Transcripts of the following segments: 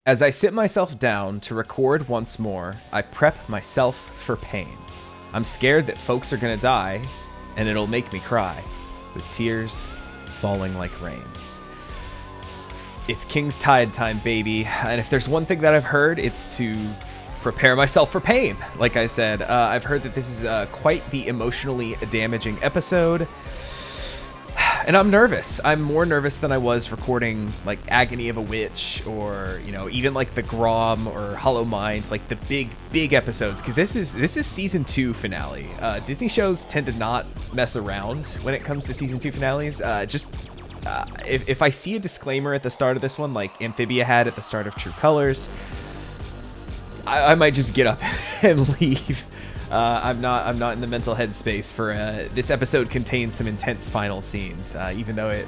As I sit myself down to record once more, I prep myself for pain. I'm scared that folks are gonna die, and it'll make me cry, with tears falling like rain. It's King's Tide time, baby, and if there's one thing that I've heard, it's to prepare myself for pain. Like I said, I've heard that this is quite the emotionally damaging episode, and I'm nervous. I'm more nervous than I was recording like Agony of a Witch or, you know, even like the Grom or Hollow Mind, like the big episodes, because this is season 2 finale. Disney shows tend to not mess around when it comes to season 2 finales. If I see a disclaimer at the start of this one, like Amphibia had at the start of True Colors, I might just get up and leave. I'm not in the mental headspace for this episode contains some intense final scenes, even though it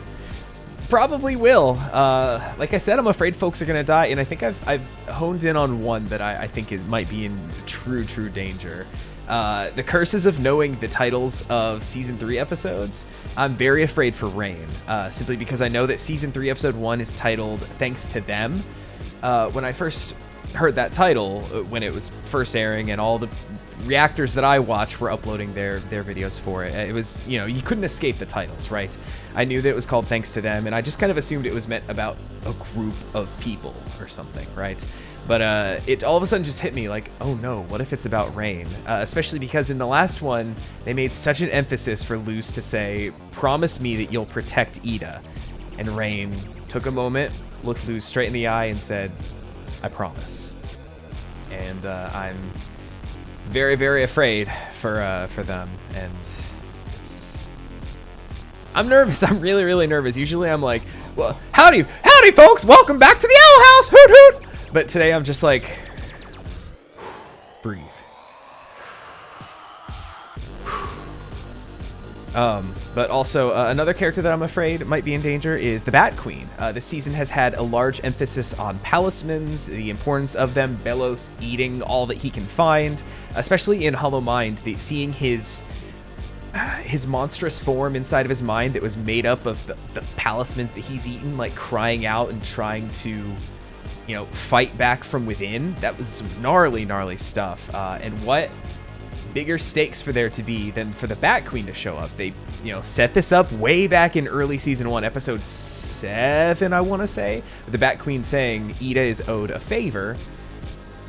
probably will. Like I said, I'm afraid folks are gonna die, and I think I've honed in on one that I think it might be in true danger. The curses of knowing the titles of season 3 episodes. I'm very afraid for Rain, simply because I know that season 3 episode 1 is titled Thanks to Them. When I first heard that title, when it was first airing, and all the reactors that I watch were uploading their videos for it, it was, you know, you couldn't escape the titles, right? I knew that it was called Thanks to Them, and I just kind of assumed it was meant about a group of people or something, right? But it all of a sudden just hit me like, oh no, what if it's about Rain? Especially because in the last one, they made such an emphasis for Luz to say, promise me that you'll protect Ida. And Rain took a moment, looked Luz straight in the eye and said, I promise. And I'm very afraid for them, and I'm nervous. I'm really nervous. Usually I'm like, well, howdy folks, welcome back to the Owl House, hoot hoot. But today I'm just like, breathe. But also another character that I'm afraid might be in danger is the Bat Queen. This season has had a large emphasis on palismans, the importance of them, Belos eating all that he can find, especially in Hollow Mind, seeing his monstrous form inside of his mind that was made up of the palismans that he's eaten, like crying out and trying to, you know, fight back from within. That was some gnarly stuff. And what bigger stakes for there to be than for the Bat Queen to show up. They, you know, set this up way back in early season 1, episode 7, I want to say, with the Bat Queen saying Ida is owed a favor.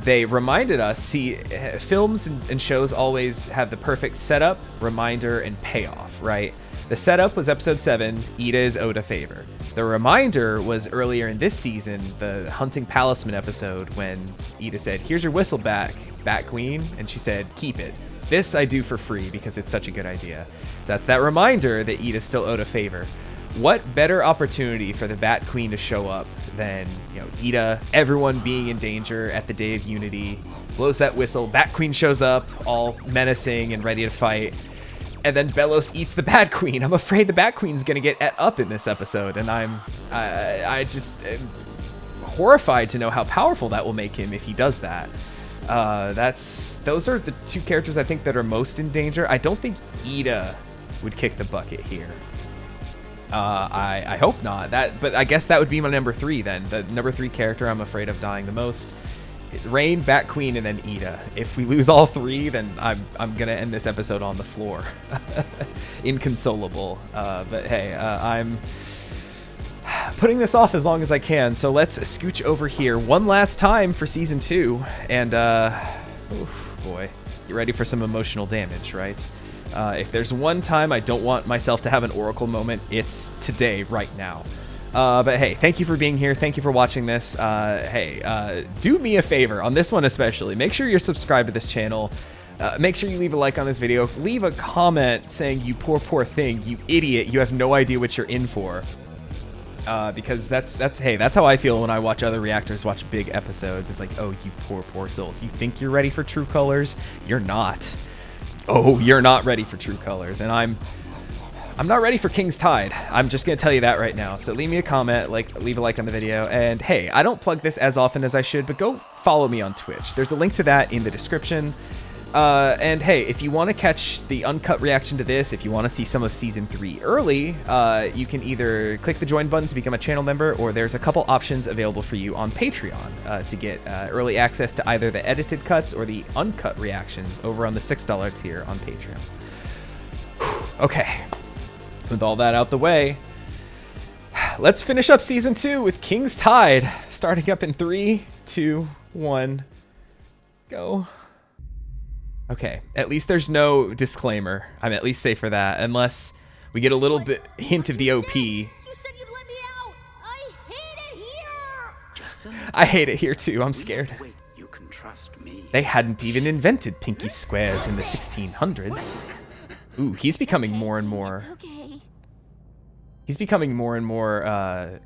They reminded us, see, films and shows always have the perfect setup, reminder, and payoff, right? The setup was episode 7, Ida is owed a favor. The reminder was earlier in this season, the Hunting Palisman episode, when Ida said, here's your whistle back, Bat Queen, and she said, keep it. This I do for free because it's such a good idea. That's that reminder that Ida's still owed a favor. What better opportunity for the Bat Queen to show up than, you know, Ida, everyone being in danger at the Day of Unity, blows that whistle, Bat Queen shows up, all menacing and ready to fight, and then Belos eats the Bat Queen. I'm afraid the Bat Queen's gonna get et up in this episode, and I just am horrified to know how powerful that will make him if he does that. Those are the two characters I think that are most in danger. I don't think Ida would kick the bucket here. I hope not. But I guess that would be my number 3 then. The number 3 character I'm afraid of dying the most. Rain, Bat Queen, and then Ida. If we lose all 3, then I'm gonna end this episode on the floor. Inconsolable. But hey, I'm putting this off as long as I can, so let's scooch over here one last time for season 2, and boy, get ready for some emotional damage, right? If there's one time I don't want myself to have an Oracle moment, it's today, right now. But hey, thank you for being here. Thank you for watching this. Do me a favor on this one especially. Make sure you're subscribed to this channel. Make sure you leave a like on this video. Leave a comment saying, you poor thing, you idiot, you have no idea what you're in for. Because that's how I feel when I watch other reactors watch big episodes. It's like, oh, you poor souls. You think you're ready for True Colors? You're not. Oh, you're not ready for True Colors. And I'm not ready for King's Tide. I'm just going to tell you that right now. So leave me a comment, leave a like on the video. And hey, I don't plug this as often as I should, but go follow me on Twitch. There's a link to that in the description. And hey, if you want to catch the uncut reaction to this, if you want to see some of season 3 early, you can either click the join button to become a channel member, or there's a couple options available for you on Patreon to get early access to either the edited cuts or the uncut reactions over on the $6 tier on Patreon. Okay, with all that out the way, let's finish up season 2 with King's Tide, starting up in 3, 2, 1, go. Okay, at least there's no disclaimer. I'm at least safe for that, unless we get a little bit hint of the OP. You said you'd let me out. I hate it here. I hate it here too. I'm scared. Wait, you can trust me. They hadn't even invented pinky squares in the 1600s. Ooh, he's becoming more and more. It's okay. He's becoming more and more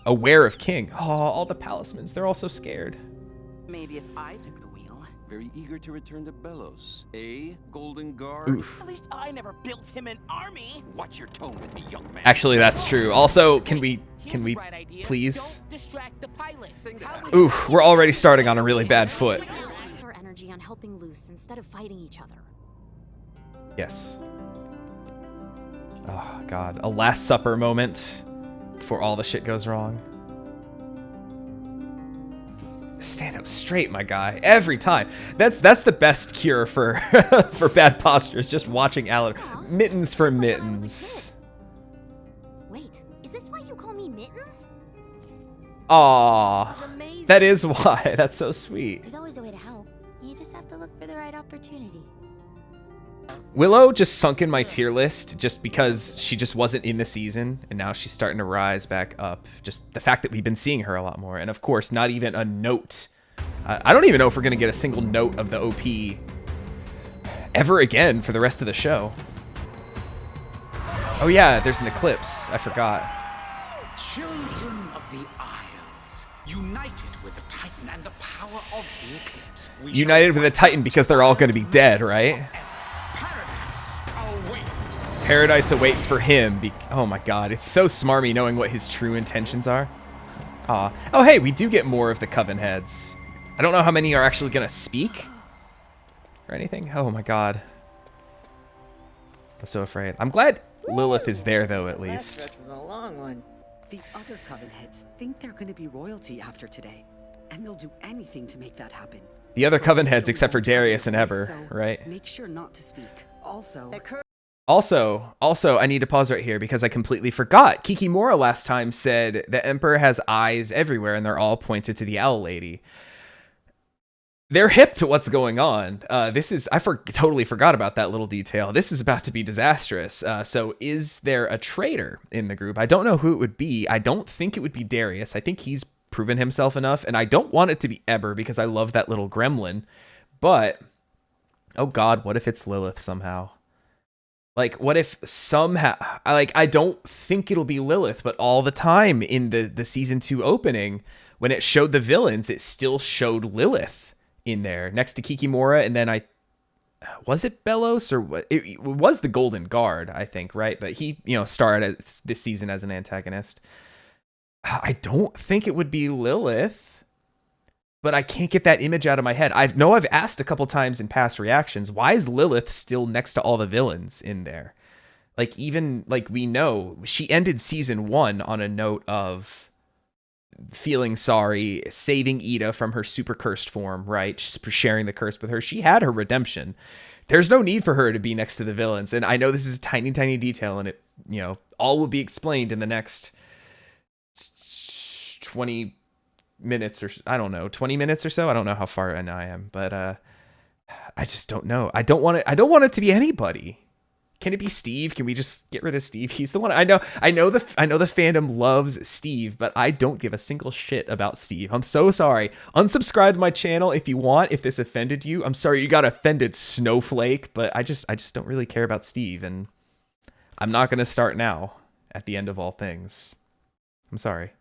aware of King. Oh, all the palismans. They're all so scared. Maybe if I took the wheel. Very eager to return to Belos, eh, Golden Guard? Oof. At least I never built him an army. Watch your tone with me, young man. Actually, that's true. Also, can we please? Don't distract the pilots. Oof, we're already starting on a really bad foot. Our energy on helping loose instead of fighting each other. Yes. Oh God, a Last Supper moment before all the shit goes wrong. Stand up straight, my guy. Every time. That's the best cure for for bad posture. Is just watching Alan. Mittens for mittens. Wait, is this why you call me Mittens? Aww. That is why. That's so sweet. There's always a way to help. You just have to look for the right opportunity. Willow just sunk in my tier list just because she just wasn't in the season, and now she's starting to rise back up. Just the fact that we've been seeing her a lot more, and of course, not even a note. I don't even know if we're gonna get a single note of the OP ever again for the rest of the show. Oh yeah, there's an eclipse. I forgot. Children of the Isles, united with the Titan and the power of the eclipse. United with the Titan because they're all gonna be dead, right? Paradise awaits. Paradise awaits for him. Oh my God, it's so smarmy knowing what his true intentions are. Aw. Oh hey, we do get more of the Coven heads. I don't know how many are actually gonna speak or anything. Oh my God, I'm so afraid. I'm glad Lilith is there though, at least. That stretch was a long one. The other Coven heads think they're going to be royalty after today, and they'll do anything to make that happen. The other Coven heads, except for Darius and Eber, So, right? Make sure not to speak. Also, I need to pause right here because I completely forgot. Kikimora last time said the Emperor has eyes everywhere and they're all pointed to the Owl Lady. They're hip to what's going on. I totally forgot about that little detail. This is about to be disastrous. So is there a traitor in the group? I don't know who it would be. I don't think it would be Darius. I think he's proven himself enough, and I don't want it to be Eber because I love that little gremlin. But, oh God, what if it's Lilith somehow? Like, what if somehow, I don't think it'll be Lilith, but all the time in the season 2 opening, when it showed the villains, it still showed Lilith in there next to Kikimora. And then was it Belos or what? It was the Golden Guard, I think, right? But he, started this season as an antagonist. I don't think it would be Lilith, but I can't get that image out of my head. I've asked a couple times in past reactions, why is Lilith still next to all the villains in there? We know she ended season 1 on a note of feeling sorry, saving Ida from her super cursed form, right? Sharing the curse with her. She had her redemption. There's no need for her to be next to the villains. And I know this is a tiny, tiny detail, and it, all will be explained in the next 20 minutes or I don't know, 20 minutes or so. I don't know how far in I am, but I just don't know. I don't want it to be anybody. Can it be Steve? Can we just get rid of Steve? He's the one. I know the fandom loves Steve, but I don't give a single shit about Steve. I'm so sorry. Unsubscribe to my channel if you want, if this offended you. I'm sorry you got offended, Snowflake, but I just don't really care about Steve, and I'm not going to start now at the end of all things. I'm sorry.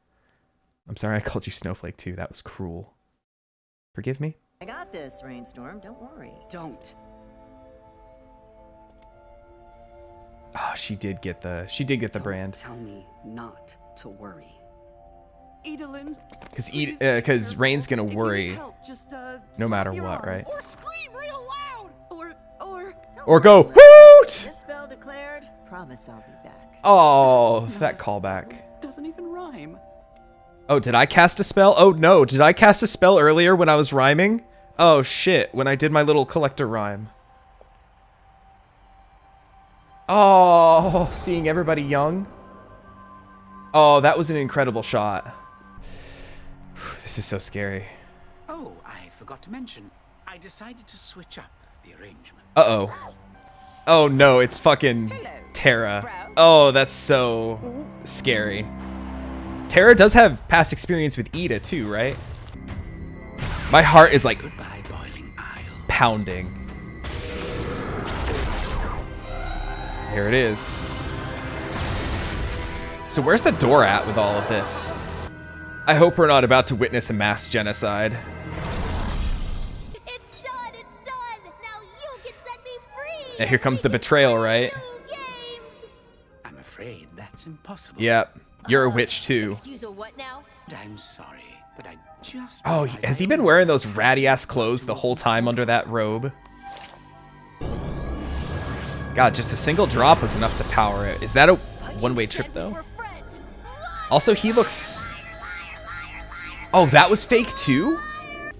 I'm sorry I called you Snowflake too. That was cruel. Forgive me? I got this, Rainstorm. Don't worry. Don't. Oh, she did get the brand. Tell me not to worry. Edelin, Because Rain's gonna worry just, no matter what, right? Or scream real Or go, hoot! This spell declared. Promise I'll be back. Oh, that callback. Doesn't even rhyme. Oh, did I cast a spell? Oh no, did I cast a spell earlier when I was rhyming? Oh shit, when I did my little collector rhyme. Oh, seeing everybody young. Oh, that was an incredible shot. This is so scary. Oh, I forgot to mention. I decided to switch up the arrangement. Uh-oh. Oh no, it's fucking Terra. Oh, that's so scary. Terra does have past experience with Ida too, right? My heart is like Goodbye, Boiling Isle. pounding. Here it is. So where's the door at with all of this? I hope we're not about to witness a mass genocide. It's done. It's done. Now you can set me free. Yeah, here comes the betrayal, right? New games. I'm afraid that's impossible. Yep. You're a witch too. Excuse a what now? I'm sorry, but I just... Oh, realized has he I been wearing those ratty ass clothes the whole time under that robe? God, just a single drop was enough to power it. Is that a one-way trip though? Also, he looks... Oh, that was fake too?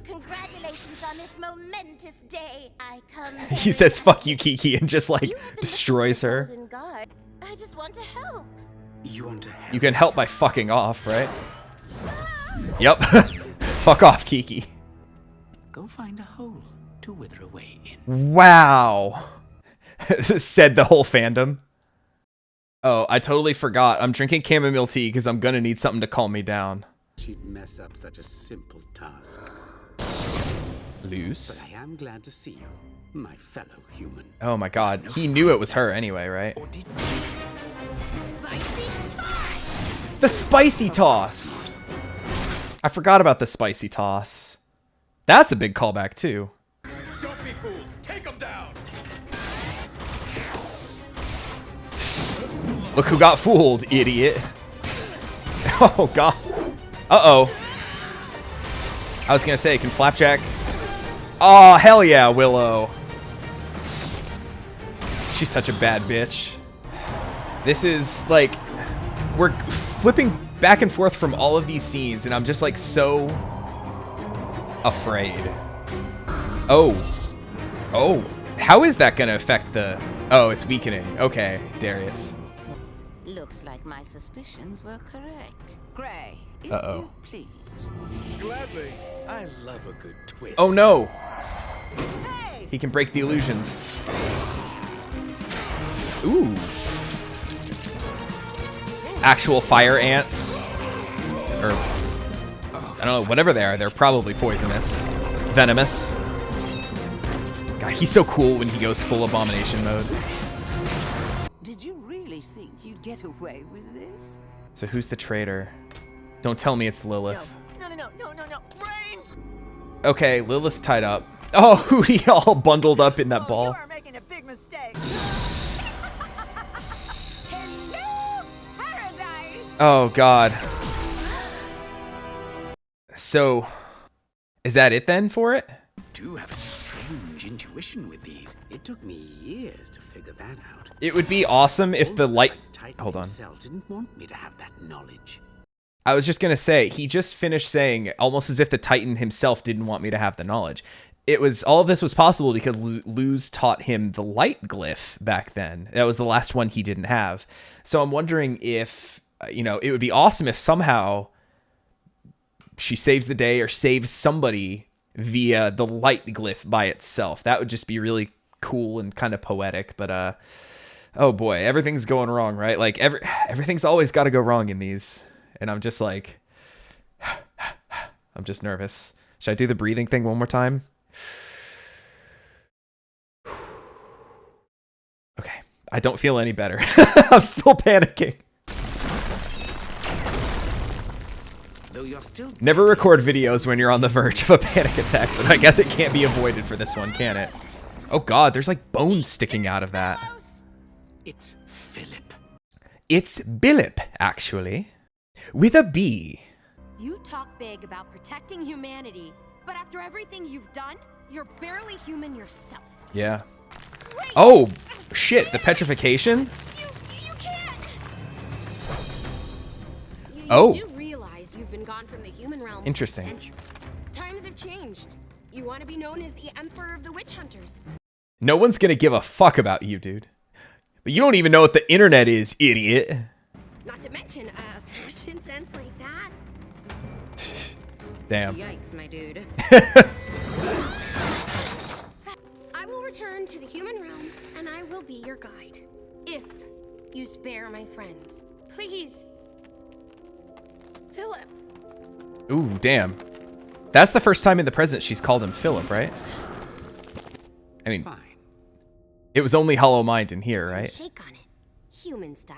Congratulations on this momentous day. I come. He says, fuck you, Kiki, and just like destroys her. Golden Guard. I just want to help. You want to help? You can help by fucking off, right? Yep. Fuck off, Kiki. Go find a hole to wither away in. Wow. Said the whole fandom. Oh, I totally forgot. I'm drinking chamomile tea because I'm gonna need something to calm me down. She'd mess up such a simple task. Loose. But I am glad to see you, my fellow human. Oh my god. He knew it was her anyway, right? Or did Spicy toss. The spicy toss. I forgot about the spicy toss. That's a big callback too. Don't be fooled. Take him down. Look who got fooled, idiot. Oh god. Uh-oh. I was gonna say, can Flapjack... Oh, hell yeah, Willow. She's such a bad bitch. This is, like... We're flipping back and forth from all of these scenes, and I'm just, like, so... afraid. Oh. Oh. How is that gonna affect the... Oh, it's weakening. Okay, Darius. Looks like my suspicions were correct. Gray, if Uh-oh. you please. Gladly. I love a good twist. Oh no! Hey! He can break the illusions. Ooh. Actual fire ants. Or, I don't know, whatever they are. They're probably poisonous. Venomous. God, he's so cool when he goes full abomination mode. Did you really think you'd get away with this? So who's the traitor? Don't tell me it's Lilith. No. Rain! Okay, Lilith's tied up. Oh, he all bundled up in that ball. You are making a big mistake. Hello, paradise! Oh, God. So, is that it then for it? do have a strange intuition with these. It took me years to figure that out. It would be awesome if the light... Like the Titan Hold on. himself didn't want me to have that knowledge. I was just going to say, he just finished saying, almost as if the Titan himself didn't want me to have the knowledge. It was, all of this was possible because Luz taught him the light glyph back then. That was the last one he didn't have. So I'm wondering if, you know, it would be awesome if somehow she saves the day or saves somebody via the light glyph by itself. That would just be really cool and kind of poetic. But, oh boy, everything's going wrong, right? Like everything's always got to go wrong in these. And I'm just like, I'm just nervous. Should I do the breathing thing one more time? Okay, I don't feel any better. I'm still panicking. Though you're still Never record videos when you're on the verge of a panic attack, but I guess it can't be avoided for this one, can it? Oh god, there's like bones sticking out of that. It's Philip. It's Billip, actually. With a B. You talk big about protecting humanity, but after everything you've done, you're barely human yourself. Yeah. Oh, shit, the petrification? You can't. You Oh. do realize you've been gone from the human realm Interesting. for centuries. Times have changed. You want to be known as the Emperor of the Witch Hunters. No one's gonna give a fuck about you, dude. But you don't even know what the internet is, idiot. Not to mention a fashion sense like that. Damn. Yikes, my dude. I will return to the human realm, and I will be your guide. If you spare my friends. Please. Philip. Ooh, damn. That's the first time in the present she's called him Philip, right? I mean, Fine. it was only Hollow Mind in here, right? Shake on it. Human style.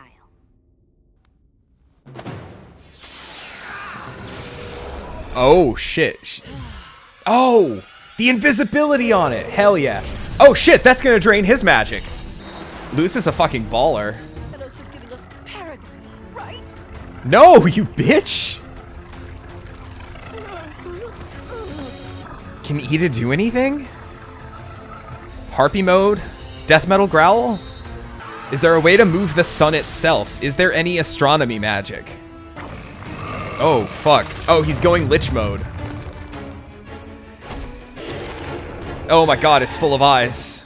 Oh, shit. Oh, the invisibility on it. Hell yeah. Oh, shit, that's gonna drain his magic. Luz is a fucking baller. Belos is giving us paradise, right? No, you bitch. Can Ida do anything? Harpy mode? Death metal growl? Is there a way to move the sun itself? Is there any astronomy magic? Oh, fuck. Oh, he's going lich mode. Oh my god, it's full of eyes.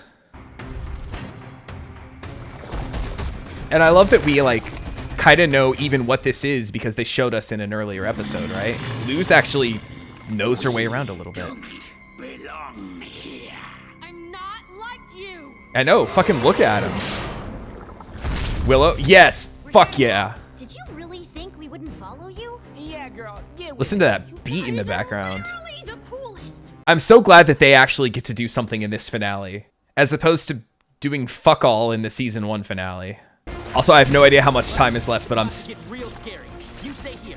And I love that we, like, kind of know even what this is because they showed us in an earlier episode, right? Luz actually knows her way around a little bit. Belong here. I'm not like you. I know, fucking look at him. Willow, yes, fuck yeah. Did you really think we wouldn't follow you? Yeah, girl. Get with Listen it. to that beat in the background. Literally the coolest. I'm so glad that they actually get to do something in this finale, as opposed to doing fuck all in the season 1 finale. Also, I have no idea how much time is left, but Get real scary. You stay here.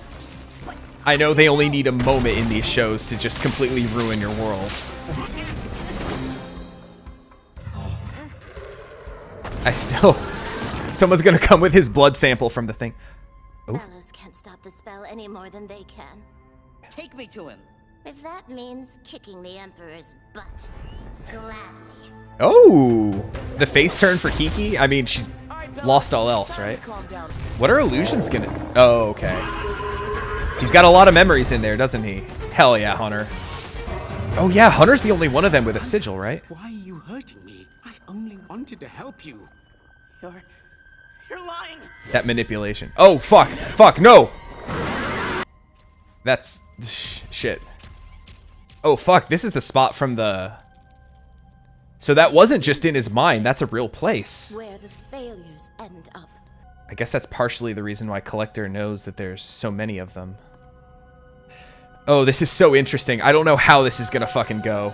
I know they only need a moment in these shows to just completely ruin your world. Someone's gonna come with his blood sample from the thing. Oh. Belos can't stop the spell any more than they can. Take me to him. If that means kicking the Emperor's butt, gladly. Oh, the face turn for Kiki? I mean, she's All right, Belos, lost all else, time to right? Calm down. What are illusions gonna... Oh, okay. He's got a lot of memories in there, doesn't he? Hell yeah, Hunter. Oh yeah, Hunter's the only one of them with a sigil, right? Why are you hurting me? I only wanted to help you. You're lying. That manipulation. Oh, fuck. Fuck, no! That's... shit. Oh, fuck, this is the spot from the... So that wasn't just in his mind, that's a real place. Where the failures end up. I guess that's partially the reason why Collector knows that there's so many of them. Oh, this is so interesting. I don't know how this is gonna fucking go.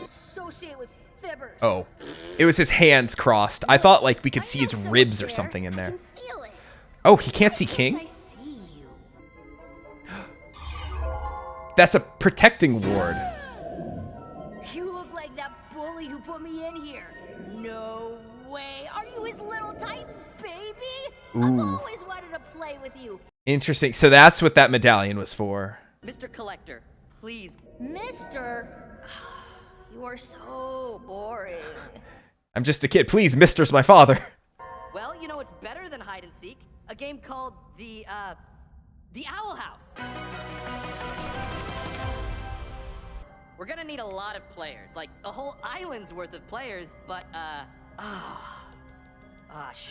Associate with fibbers. Oh. It was his hands crossed. I thought, like, we could see his ribs or something in there. Feel it. Oh, he can't see King? I see you. That's a protecting ward. You look like that bully who put me in here. No way. Are you his little Titan baby? I've Ooh. always wanted to play with you. Interesting. So that's what that medallion was for. Mr. Collector, please. Mister, you are so boring. I'm just a kid. Please, Mister's my father. Well, you know it's better than hide and seek. A game called the Owl House. We're gonna need a lot of players, like a whole island's worth of players, but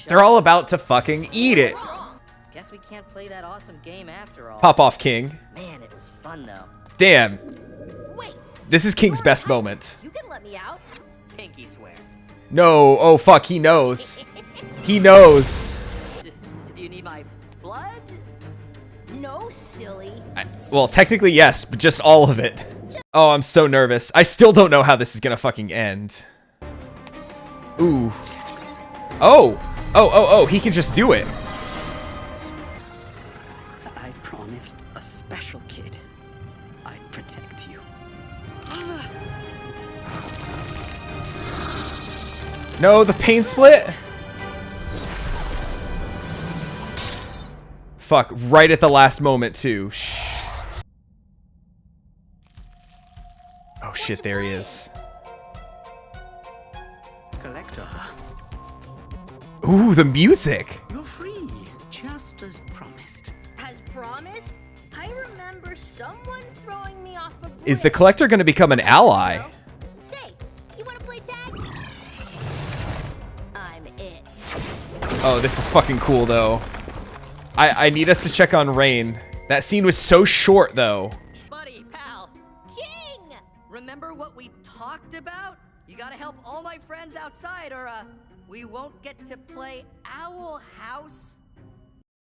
They're all about to fucking eat it. Guess we can't play that awesome game after all. Pop off, King. Man, it was fun though. Damn. Wait, This is King's best moment. you can let me out. Pinky swear. No. Oh, fuck. He knows. He knows. Do you need my blood? No, silly. Well, technically, yes, but just all of it. Oh, I'm so nervous. I still don't know how this is gonna fucking end. Ooh. Oh. Oh, he can just do it. I promised a special kid. I'd protect you. No, the pain split? Fuck, right at the last moment, too. Oh shit, there he is. Collector, Ooh, the music. You're free, just as promised. As promised, I remember someone throwing me off a bridge. Is the collector going to become an ally? Say, you want to play tag? I'm it. Oh, this is fucking cool, though. I need us to check on Rain. That scene was so short, though. Buddy, pal, King! remember what we talked about? You gotta help all my friends outside or, we won't get to play Owl House.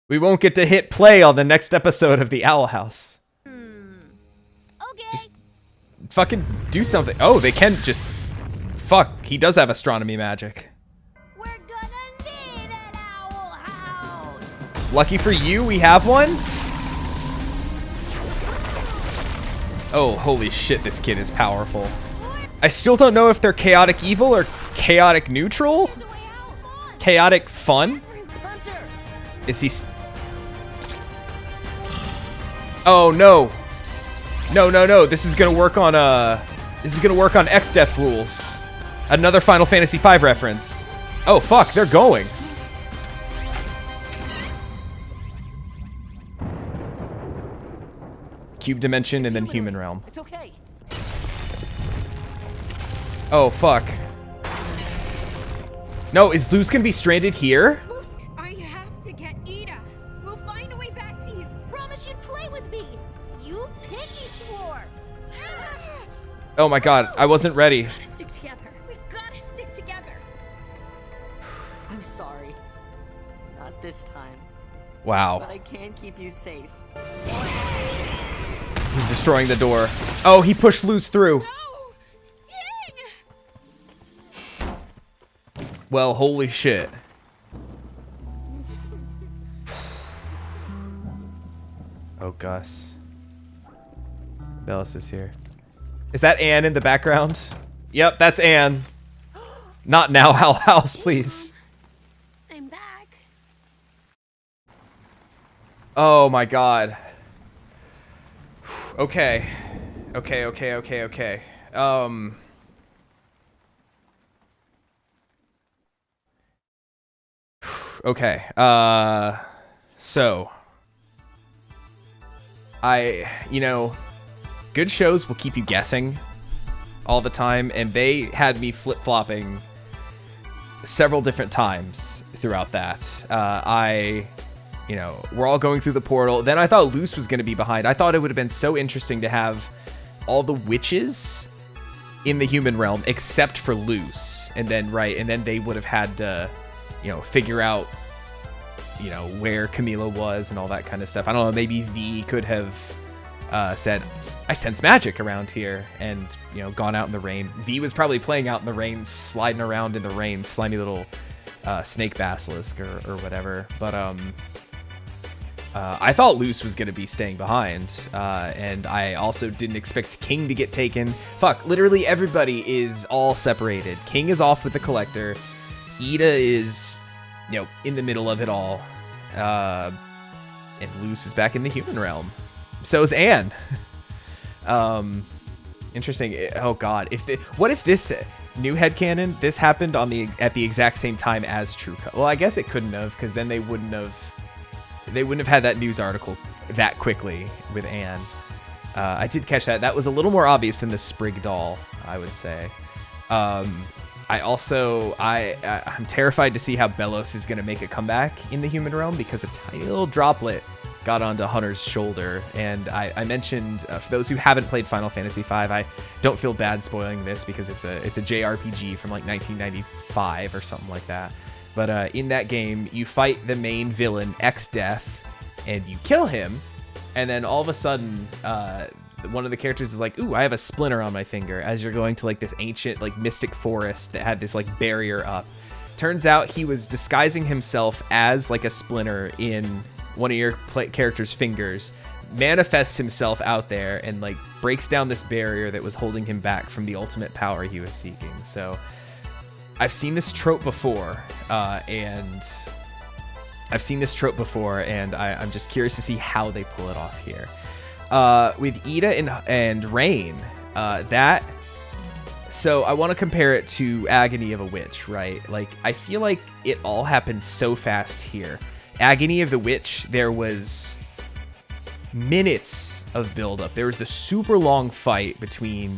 We won't get to hit play on the next episode of the Owl House. Okay. Just fucking do something. Oh, they can just... Fuck, he does have astronomy magic. We're gonna need an Owl House. Lucky for you, we have one. Oh, holy shit, this kid is powerful. I still don't know if they're chaotic evil or chaotic neutral. There's a way out. Come on. Chaotic fun? Hunter! Is he... Oh, no. No. This is gonna work on, X-Death rules. Another Final Fantasy V reference. Oh, fuck, they're going. Cube Dimension and then Human Realm. It's okay. Oh, fuck. No, is Luz gonna be stranded here? Luce, I have to get Ida. We'll find a way back to you. Promise you'd play with me. You pinky swore. Oh my god, I wasn't ready. Gotta stick together. We gotta stick together. I'm sorry. Not this time. Wow. But I can keep you safe. He's destroying the door. Oh, he pushed Luz through. No! King! Well, holy shit. Oh, Gus. Bellis is here. Is that Anne in the background? Yep, that's Anne. Not now, Owl House, please. I'm back. Oh my god. Okay. Okay. Okay. So good shows will keep you guessing all the time, and they had me flip-flopping several different times throughout that. We're all going through the portal. Then I thought Luce was going to be behind. I thought it would have been so interesting to have all the witches in the human realm except for Luce. And then they would have had to, figure out, where Camila was and all that kind of stuff. I don't know, maybe V could have said, I sense magic around here, and, gone out in the rain. V was probably playing out in the rain, sliding around in the rain, slimy little snake basilisk or whatever. But, I thought Luce was going to be staying behind, and I also didn't expect King to get taken. Fuck, literally everybody is all separated. King is off with the Collector. Ida is, in the middle of it all. And Luce is back in the human realm. So is Anne. Interesting. Oh, God. What if this new headcanon, this happened at the exact same time as True Color? Well, I guess it couldn't have, because then they wouldn't have had that news article that quickly with Anne. I did catch that. That was a little more obvious than the Sprig doll, I would say. I'm terrified to see how Bellos is going to make a comeback in the human realm, because a tiny little droplet got onto Hunter's shoulder. And I mentioned, for those who haven't played Final Fantasy V, I don't feel bad spoiling this because it's a JRPG from like 1995 or something like that. But in that game, you fight the main villain, X-Death, and you kill him. And then all of a sudden, one of the characters is like, ooh, I have a splinter on my finger, as you're going to like this ancient like mystic forest that had this like barrier up. Turns out he was disguising himself as like a splinter in one of your character's fingers, manifests himself out there and like breaks down this barrier that was holding him back from the ultimate power he was seeking. So I've seen this trope before, and I'm just curious to see how they pull it off here. With Ida and Rain, that So I want to compare it to Agony of a Witch, right? Like, I feel like it all happened so fast here. Agony of the Witch, there was minutes of buildup. There was the super long fight between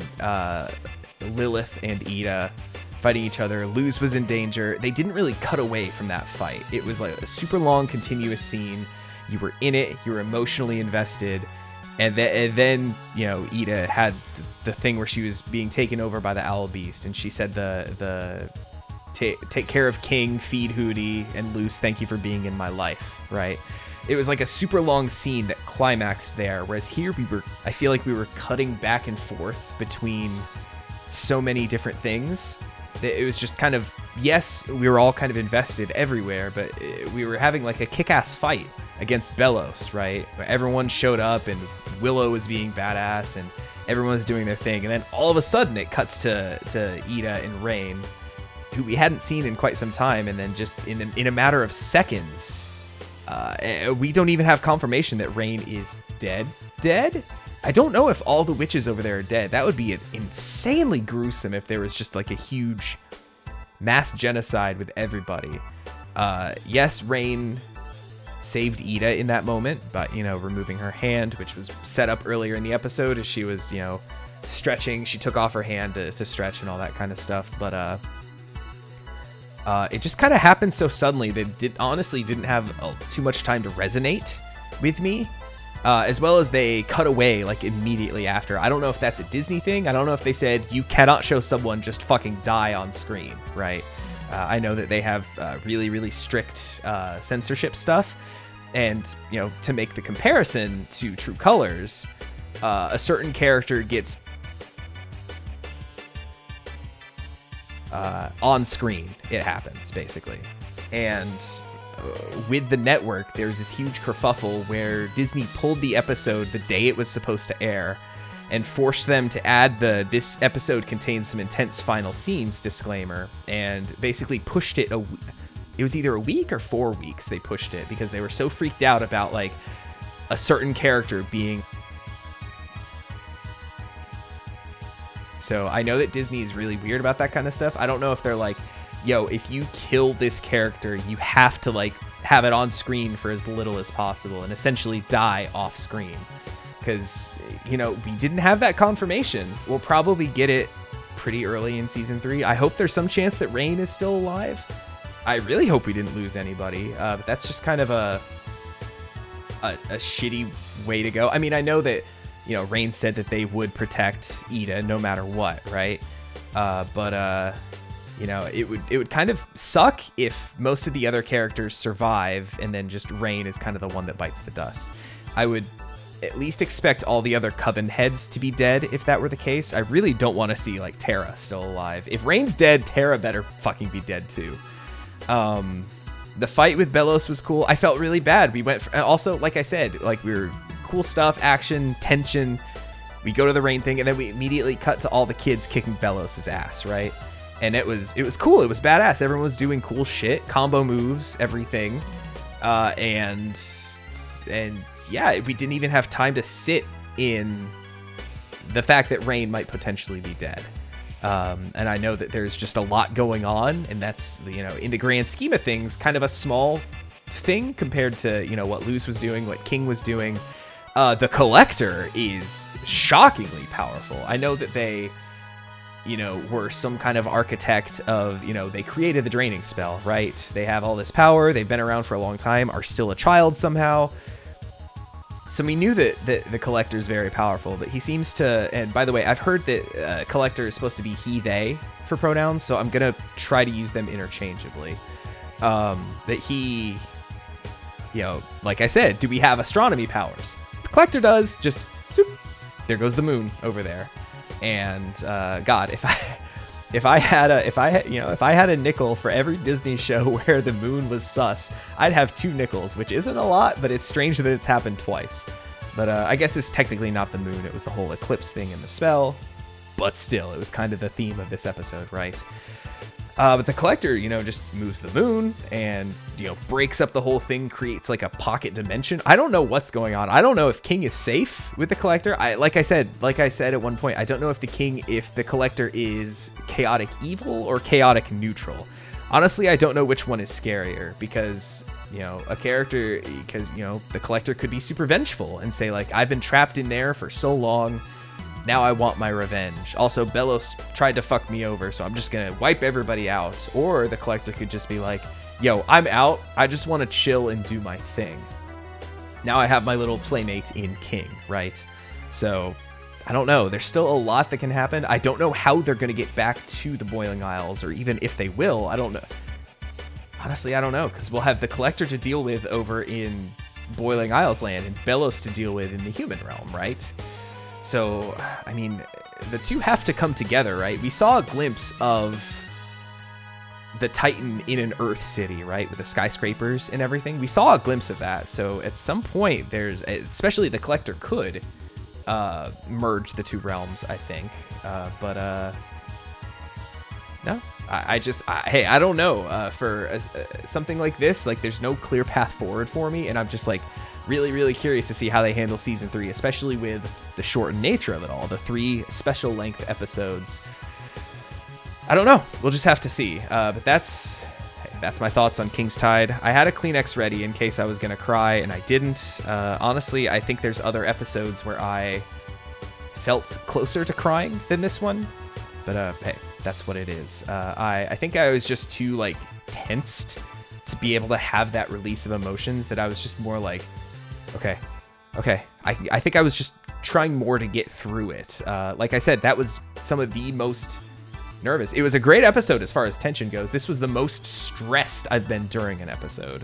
Lilith and Ida fighting each other. Luz was in danger. They didn't really cut away from that fight. It was like a super long, continuous scene. You were in it. You were emotionally invested. And then you know, Ida had the thing where she was being taken over by the Owl Beast, and she said take care of King, feed Hootie, and Luz, thank you for being in my life, right? It was like a super long scene that climaxed there, whereas here I feel like we were cutting back and forth between so many different things. It was just kind of, yes, we were all kind of invested everywhere, but we were having like a kick-ass fight against Belos, right? Where everyone showed up and Willow was being badass and everyone was doing their thing. And then all of a sudden it cuts to Ida and Rain, who we hadn't seen in quite some time. And then just in a matter of seconds, we don't even have confirmation that Rain is dead. Dead? I don't know if all the witches over there are dead. That would be insanely gruesome if there was just like a huge mass genocide with everybody. Yes, Rain saved Ida in that moment, but, you know, removing her hand, which was set up earlier in the episode as she was, you know, stretching. She took off her hand to stretch and all that kind of stuff. But it just kind of happened so suddenly that it honestly didn't have too much time to resonate with me. As well as they cut away like immediately after. I don't know if that's a Disney thing. I don't know if they said you cannot show someone just fucking die on screen, right? I know that they have really, really strict censorship stuff. And, you know, to make the comparison to True Colors, a certain character gets on screen. It happens, basically. And with the network, there's this huge kerfuffle where Disney pulled the episode the day it was supposed to air and forced them to add this episode contains some intense final scenes disclaimer, and basically pushed it it was either a week or 4 weeks they pushed it because they were so freaked out about like a certain character being. So I know that Disney is really weird about that kind of stuff. I don't know if they're like, yo, if you kill this character, you have to like have it on screen for as little as possible and essentially die off screen. Because, you know, we didn't have that confirmation. We'll probably get it pretty early in season 3. I hope there's some chance that Rain is still alive. I really hope we didn't lose anybody. But that's just kind of a shitty way to go. I mean, I know that, you know, Rain said that they would protect Ida no matter what, right? But you know, it would kind of suck if most of the other characters survive and then just Rain is kind of the one that bites the dust. I would at least expect all the other Coven heads to be dead if that were the case. I really don't want to see like Terra still alive. If Rain's dead, Terra better fucking be dead too. The fight with Belos was cool. I felt really bad. We went also, like I said, like we were cool stuff, action, tension. We go to the Rain thing and then we immediately cut to all the kids kicking Belos's ass, right? And it was cool. It was badass. Everyone was doing cool shit, combo moves, everything. And yeah, we didn't even have time to sit in the fact that Rain might potentially be dead. And I know that there's just a lot going on, and that's, you know, in the grand scheme of things, kind of a small thing compared to, you know, what Luz was doing, what King was doing. The Collector is shockingly powerful. I know that they, you know, were some kind of architect of, you know, they created the draining spell, right? They have all this power. They've been around for a long time, are still a child somehow. So we knew that the Collector is very powerful, but he seems to, and by the way, I've heard that Collector is supposed to be he, they for pronouns, so I'm going to try to use them interchangeably. That he, you know, like I said, do we have astronomy powers? The Collector does, just, zoop, there goes the moon over there. And God, if I had a nickel for every Disney show where the moon was sus, I'd have 2 nickels, which isn't a lot, but it's strange that it's happened twice. But I guess it's technically not the moon. It was the whole eclipse thing in the spell. But still, it was kind of the theme of this episode, right? But the Collector, you know, just moves the moon and, you know, breaks up the whole thing, creates like a pocket dimension. I don't know what's going on. I don't know if King is safe with the Collector. Like I said at one point, I don't know if the Collector is chaotic evil or chaotic neutral. Honestly, I don't know which one is scarier because, you know, the Collector could be super vengeful and say like, I've been trapped in there for so long. Now I want my revenge. Also, Belos tried to fuck me over, so I'm just gonna wipe everybody out. Or the Collector could just be like, yo, I'm out. I just want to chill and do my thing. Now I have my little playmate in King, right? So, I don't know. There's still a lot that can happen. I don't know how they're gonna get back to the Boiling Isles, or even if they will. I don't know. Honestly, I don't know, because we'll have the Collector to deal with over in Boiling Isles land and Belos to deal with in the human realm, right? So, I mean, the two have to come together, right? We saw a glimpse of the Titan in an Earth city, right? With the skyscrapers and everything. We saw a glimpse of that. So at some point, especially the Collector could merge the two realms, I think. No, hey, I don't know. For something like this, like there's no clear path forward for me. And I'm just like, really curious to see how they handle season 3, especially with the shortened nature of it all, the 3 special length episodes. I don't know, we'll just have to see. But that's my thoughts on King's Tide. I had a Kleenex ready in case I was gonna cry, and I didn't. Honestly, I think there's other episodes where I felt closer to crying than this one, but hey, that's what it is. I think I was just too like tensed to be able to have that release of emotions, that I was just more like, okay. I think I was just trying more to get through it. Like I said, that was some of the most nervous. It was a great episode as far as tension goes. This was the most stressed I've been during an episode.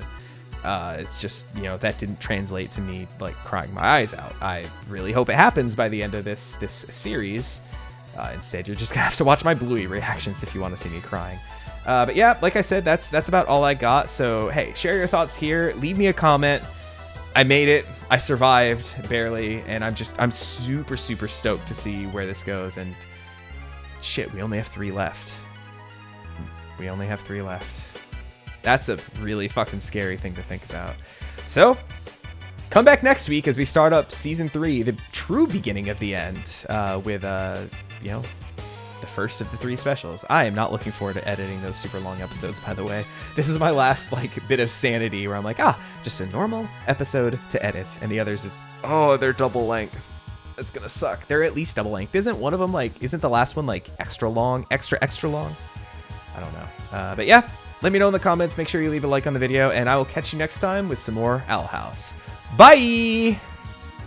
It's just, you know, that didn't translate to me like crying my eyes out. I really hope it happens by the end of this series. Instead, you're just gonna have to watch my Bluey reactions if you want to see me crying. But yeah, like I said, that's about all I got. So hey, share your thoughts here. Leave me a comment. I made it. I survived barely, and I'm super stoked to see where this goes. And shit, we only have 3 left. That's a really fucking scary thing to think about. So come back next week as we start up season 3, the true beginning of the end, with you know, the first of the 3 specials. I am not looking forward to editing those super long episodes, by the way. This is my last like bit of sanity where I'm like, just a normal episode to edit, and the others is, they're double length. It's gonna suck. They're at least double length. Isn't the last one like extra long? I don't know. But yeah, let me know in the comments. Make sure you leave a like on the video, and I will catch you next time with some more Owl House. Bye!